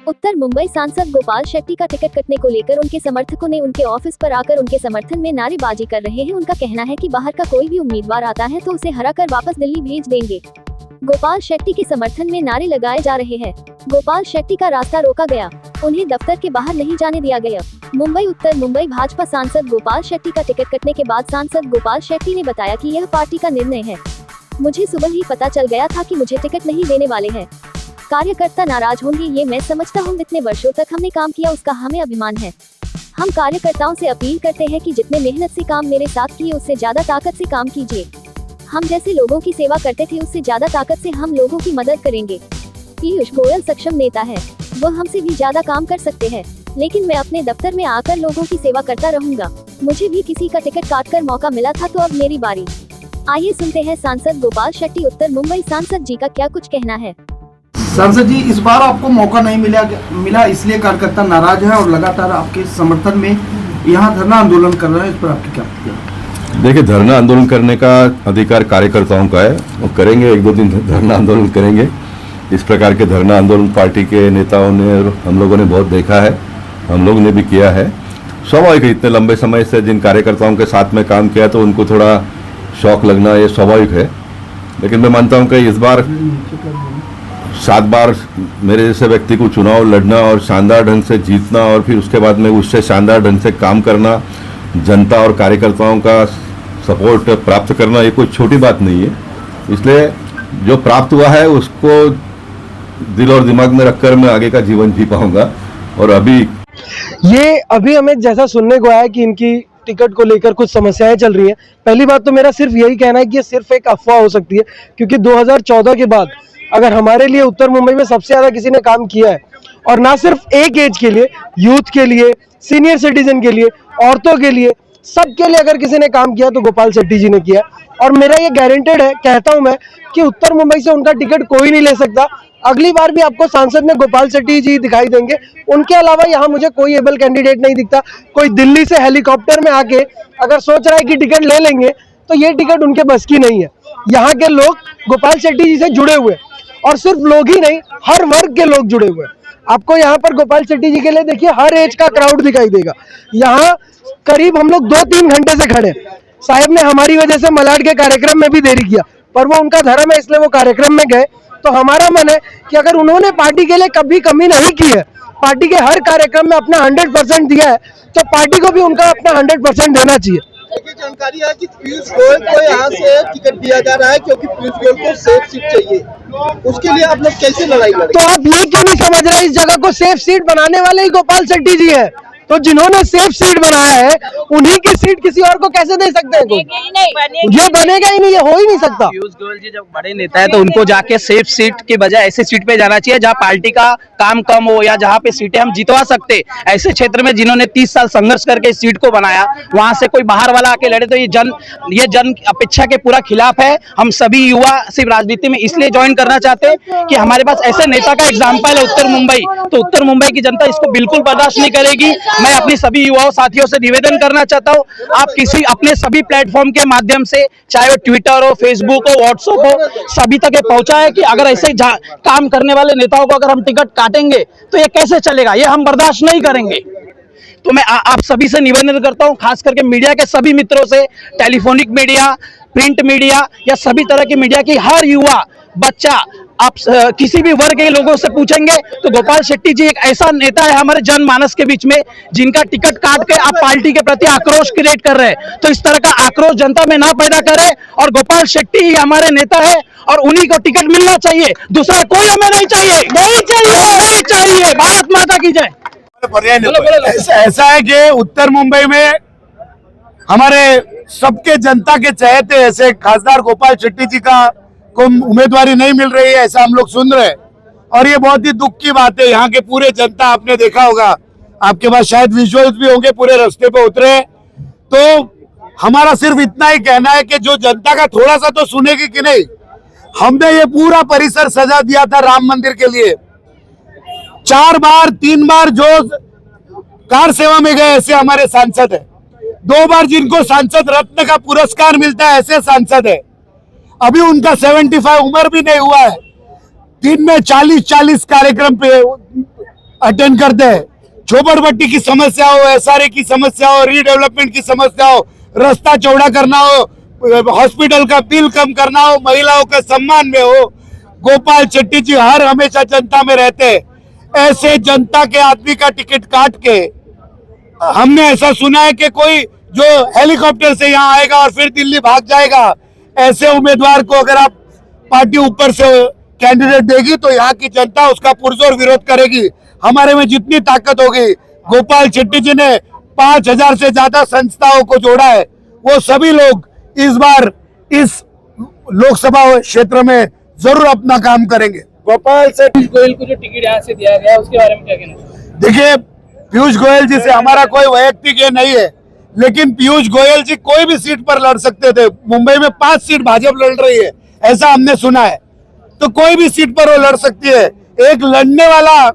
उत्तर मुंबई सांसद गोपाल शेट्टी का टिकट कटने को लेकर उनके समर्थकों ने उनके ऑफिस पर आकर उनके समर्थन में नारेबाजी कर रहे हैं। उनका कहना है कि बाहर का कोई भी उम्मीदवार आता है तो उसे हराकर वापस दिल्ली भेज देंगे। गोपाल शेट्टी के समर्थन में नारे लगाए जा रहे हैं। गोपाल शेट्टी का रास्ता रोका गया, उन्हें दफ्तर के बाहर नहीं जाने दिया गया। मुंबई उत्तर मुंबई भाजपा सांसद गोपाल शेट्टी का टिकट कटने के बाद सांसद गोपाल शेट्टी ने बताया कि यह पार्टी का निर्णय है। मुझे सुबह ही पता चल गया था कि मुझे टिकट नहीं देने वाले हैं। कार्यकर्ता नाराज होंगे ये मैं समझता हूँ। इतने वर्षों तक हमने काम किया उसका हमें अभिमान है। हम कार्यकर्ताओं से अपील करते हैं कि जितने मेहनत से काम मेरे साथ किए उससे ज्यादा ताकत से काम कीजिए। हम जैसे लोगों की सेवा करते थे उससे ज्यादा ताकत से हम लोगों की मदद करेंगे। पीयूष गोयल सक्षम नेता है, वो हमसे भी ज्यादा काम कर सकते हैं, लेकिन मैं अपने दफ्तर में आकर लोगों की सेवा करता रहूंगा। मुझे भी किसी का टिकट काटकर मौका मिला था तो अब मेरी बारी। आइए सुनते हैं सांसद गोपाल शेट्टी उत्तर मुंबई सांसद जी का क्या कुछ कहना है। सांसद जी, इस बार आपको मौका नहीं मिला इसलिए कार्यकर्ता नाराज है और लगातार आपके समर्थन में यहाँ धरना आंदोलन कर रहे हैं, इस पर आपकी क्या प्रतिक्रिया? देखिए, धरना आंदोलन करने का अधिकार कार्यकर्ताओं का है, वो करेंगे। 1-2 दिन धरना आंदोलन करेंगे। इस प्रकार के धरना आंदोलन पार्टी के नेताओं ने और हम लोगों ने बहुत देखा है, हम लोग ने भी किया है। स्वाभाविक है, इतने लंबे समय से जिन कार्यकर्ताओं के साथ में काम किया तो उनको थोड़ा शौक लगना ये स्वाभाविक है। लेकिन मैं मानता हूँ कि इस बार 7 बार मेरे जैसे व्यक्ति को चुनाव लड़ना और शानदार ढंग से जीतना और फिर उसके बाद में उससे शानदार ढंग से काम करना, जनता और कार्यकर्ताओं का सपोर्ट प्राप्त करना, ये कोई छोटी बात नहीं है। इसलिए जो प्राप्त हुआ है उसको दिल और दिमाग में रखकर मैं आगे का जीवन जी पाऊंगा। और अभी हमें जैसा सुनने को आया है कि इनकी टिकट को लेकर कुछ समस्याएं चल रही हैं। पहली बात तो मेरा सिर्फ यही कहना है कि ये सिर्फ एक अफवाह हो सकती है, क्योंकि 2014 के बाद अगर हमारे लिए उत्तर मुंबई में सबसे ज्यादा किसी ने काम किया है, और ना सिर्फ एक एज के लिए, यूथ के लिए, सीनियर सिटीजन के लिए, औरतों के लिए, सबके लिए अगर किसी ने काम किया तो गोपाल शेट्टी जी ने किया। और मेरा ये गारंटेड है, कहता हूं मैं, कि उत्तर मुंबई से उनका टिकट कोई नहीं ले सकता। अगली बार भी आपको सांसद में गोपाल शेट्टी जी दिखाई देंगे। उनके अलावा यहाँ मुझे कोई एबल कैंडिडेट नहीं दिखता। कोई दिल्ली से हेलीकॉप्टर में आके अगर सोच रहा है कि टिकट ले लेंगे तो ये टिकट उनके बस की नहीं है। यहाँ के लोग गोपाल शेट्टी जी से जुड़े हुए, और सिर्फ लोग ही नहीं, हर वर्ग के लोग जुड़े हुए। आपको यहाँ पर गोपाल शेट्टी जी के लिए देखिए हर एज का क्राउड दिखाई देगा। यहाँ करीब हम लोग 2-3 घंटे से खड़े। साहब ने हमारी वजह से मलाड के कार्यक्रम में भी देरी किया, पर वो उनका धर्म है इसलिए वो कार्यक्रम में गए। तो हमारा मन है कि अगर उन्होंने पार्टी के लिए कभी कमी नहीं की है, पार्टी के हर कार्यक्रम में अपना 100% दिया है, तो पार्टी को भी उनका अपना 100% देना चाहिए। जानकारी है कि पीयूष गोयल को यहाँ से टिकट दिया जा रहा है क्योंकि पीयूष गोयल को सेफ सीट चाहिए। उसके लिए आप लोग कैसे लड़ाई लड़ेंगे? तो आप ये क्यों नहीं समझ रहे, इस जगह को सेफ सीट बनाने वाले ही गोपाल शेट्टी जी है। तो जिन्होंने सेफ सीट बनाया है उन्हीं की सीट किसी और को कैसे दे सकते हैं? ये बनेगा ही नहीं, ये हो ही नहीं सकता। पीयूष गोयल जी जब बड़े नेता है तो उनको जाके सेफ सीट के बजाय ऐसे सीट पे जाना चाहिए जहाँ पार्टी का काम कम हो या जहाँ पे सीटें हम जितवा सकते। ऐसे क्षेत्र में जिन्होंने 30 साल संघर्ष करके इस सीट को बनाया, वहां से कोई बाहर वाला आके लड़े तो ये जन अपेक्षा के पूरा खिलाफ है। हम सभी युवा सिर्फ राजनीति में इसलिए ज्वाइन करना चाहते हैं कि हमारे पास ऐसे नेता का एग्जाम्पल है उत्तर मुंबई, तो उत्तर मुंबई की जनता इसको बिल्कुल बर्दाश्त नहीं करेगी। मैं अपनी सभी युवाओं साथियों से निवेदन करना चाहता हूं, आप किसी अपने सभी प्लेटफॉर्म के माध्यम से, चाहे वो ट्विटर हो, फेसबुक हो, व्हाट्सएप हो, सभी तक पहुंचाए कि अगर ऐसे काम करने वाले नेताओं को अगर हम टिकट काटेंगे तो ये कैसे चलेगा, ये हम बर्दाश्त नहीं करेंगे। तो मैं आप सभी से निवेदन करता हूं, खास करके मीडिया के सभी मित्रों से, टेलीफोनिक मीडिया, प्रिंट मीडिया या सभी तरह की मीडिया की हर युवा, बच्चा, आप किसी भी वर्ग के लोगों से पूछेंगे तो गोपाल शेट्टी जी एक ऐसा नेता है हमारे जनमानस के बीच में जिनका टिकट काट के आप पार्टी के प्रति आक्रोश क्रिएट कर रहे हैं। तो इस तरह का आक्रोश जनता में ना पैदा करें, और गोपाल शेट्टी ही हमारे नेता है और उन्हीं को टिकट मिलना चाहिए, दूसरा कोई हमें नहीं चाहिए, नहीं चाहिए, नहीं चाहिए। भारत माता की जय। ऐसा है कि उत्तर मुंबई में हमारे सबके जनता के चहेते ऐसे खासदार गोपाल शेट्टी जी का को उम्मीदवारी नहीं मिल रही है, ऐसा हम लोग सुन रहे हैं, और ये बहुत ही दुख की बात है। यहाँ के पूरे जनता, आपने देखा होगा, आपके पास शायद विजुअल्स भी होंगे, पूरे रास्ते पे उतरे। तो हमारा सिर्फ इतना ही कहना है कि जो जनता का थोड़ा सा तो सुनेगी कि नहीं। हमने ये पूरा परिसर सजा दिया था राम मंदिर के लिए। 4 बार 3 बार जो कार सेवा में गए ऐसे हमारे सांसद है। 2 बार जिनको सांसद रत्न का पुरस्कार मिलता है ऐसे सांसद है। अभी उनका 75 उम्र भी नहीं हुआ है। दिन में 40-40 कार्यक्रम पे अटेंड करते हैं। झोपड़पट्टी की समस्या हो, एसआरए की समस्या हो, रीडेवलपमेंट की समस्या हो, रास्ता चौड़ा करना हो, हॉस्पिटल का बिल कम करना हो, महिलाओं के सम्मान में हो, गोपाल शेट्टी जी हर हमेशा जनता में रहते हैं। ऐसे जनता के आदमी का टिकट काट के हमने ऐसा सुना है कि कोई जो हेलीकॉप्टर से यहाँ आएगा और फिर दिल्ली भाग जाएगा, ऐसे उम्मीदवार को अगर आप पार्टी ऊपर से कैंडिडेट देगी तो यहाँ की जनता उसका पुरजोर विरोध करेगी। हमारे में जितनी ताकत होगी, गोपाल शेट्टी जी ने 5000 से ज्यादा संस्थाओं को जोड़ा है, वो सभी लोग इस बार इस लोकसभा क्षेत्र में जरूर अपना काम करेंगे। गोपाल से पीयूष गोयल को जो टिकट यहाँ से दिया गया उसके बारे में क्या कहना? देखिए, पीयूष गोयल जी से हमारा कोई वैयक्तिक ये नहीं है, लेकिन पीयूष गोयल जी कोई भी सीट पर लड़ सकते थे। मुंबई में 5 सीट भाजपा लड़ रही है, ऐसा हमने सुना है, तो कोई भी सीट पर वो लड़ सकती है। एक लड़ने वाला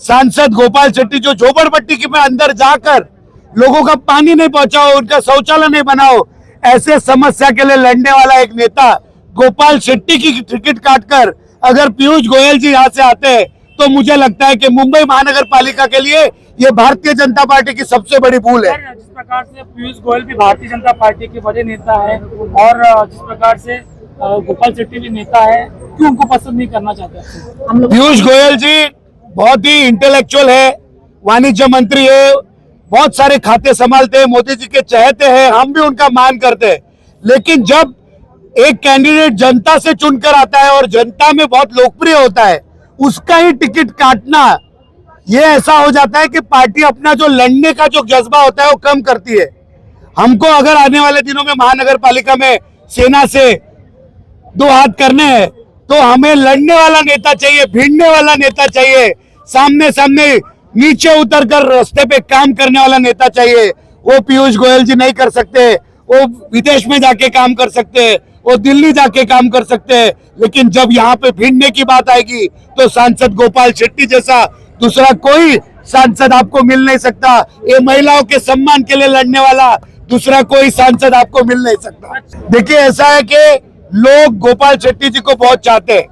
सांसद गोपाल शेट्टी जो झोपड़पट्टी के में अंदर जाकर लोगों का पानी नहीं पहुंचाओ, उनका शौचालय नहीं बनाओ, ऐसे समस्या के लिए लड़ने वाला एक नेता गोपाल शेट्टी की टिकट काटकर अगर पीयूष गोयल जी यहाँ से आते हैं तो मुझे लगता है कि मुंबई महानगर पालिका के लिए ये भारतीय जनता पार्टी की सबसे बड़ी भूल है। जिस प्रकार से पीयूष गोयल भी भारतीय जनता पार्टी के बड़े नेता है और जिस प्रकार से गोपाल शेट्टी भी नेता है, क्यों उनको पसंद नहीं करना चाहते हम लोग? पीयूष गोयल जी बहुत ही इंटेलेक्चुअल है, वाणिज्य मंत्री है, बहुत सारे खाते संभालते हैं, मोदी जी के चहेते हैं, हम भी उनका मान करते हैं। लेकिन जब एक कैंडिडेट जनता से चुनकर आता है और जनता में बहुत लोकप्रिय होता है, उसका ही टिकट काटना, ये ऐसा हो जाता है कि पार्टी अपना जो लड़ने का जो जज्बा होता है वो कम करती है। हमको अगर आने वाले दिनों में महानगर पालिका में सेना से 2 हाथ करने हैं तो हमें लड़ने वाला नेता चाहिए, भिड़ने वाला नेता चाहिए, सामने सामने नीचे उतरकर रास्ते पे काम करने वाला नेता चाहिए। वो पीयूष गोयल जी नहीं कर सकते, वो विदेश में जाके काम कर सकते हैं, वो दिल्ली जाके काम कर सकते हैं, लेकिन जब यहाँ पे भिड़ने की बात आएगी तो सांसद गोपाल शेट्टी जैसा दूसरा कोई सांसद आपको मिल नहीं सकता। ये महिलाओं के सम्मान के लिए लड़ने वाला दूसरा कोई सांसद आपको मिल नहीं सकता। देखिए, ऐसा है कि लोग गोपाल शेट्टी जी को बहुत चाहते हैं,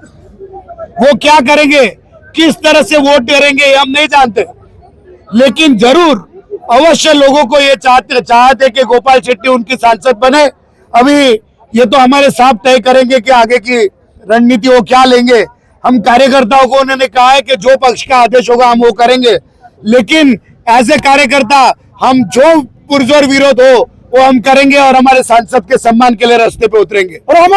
वो क्या करेंगे, किस तरह से वोट करेंगे हम नहीं जानते, लेकिन जरूर अवश्य लोगों को ये चाहते कि गोपाल शेट्टी उनकी सांसद बने। अभी ये तो हमारे साहब तय करेंगे कि आगे की रणनीति वो क्या लेंगे। हम कार्यकर्ताओं को उन्होंने कहा है कि जो पक्ष का आदेश होगा हम वो करेंगे, लेकिन एज ए कार्यकर्ता हम जो पुरजोर विरोध हो वो हम करेंगे और हमारे सांसद के सम्मान के लिए रास्ते पे उतरेंगे। और हम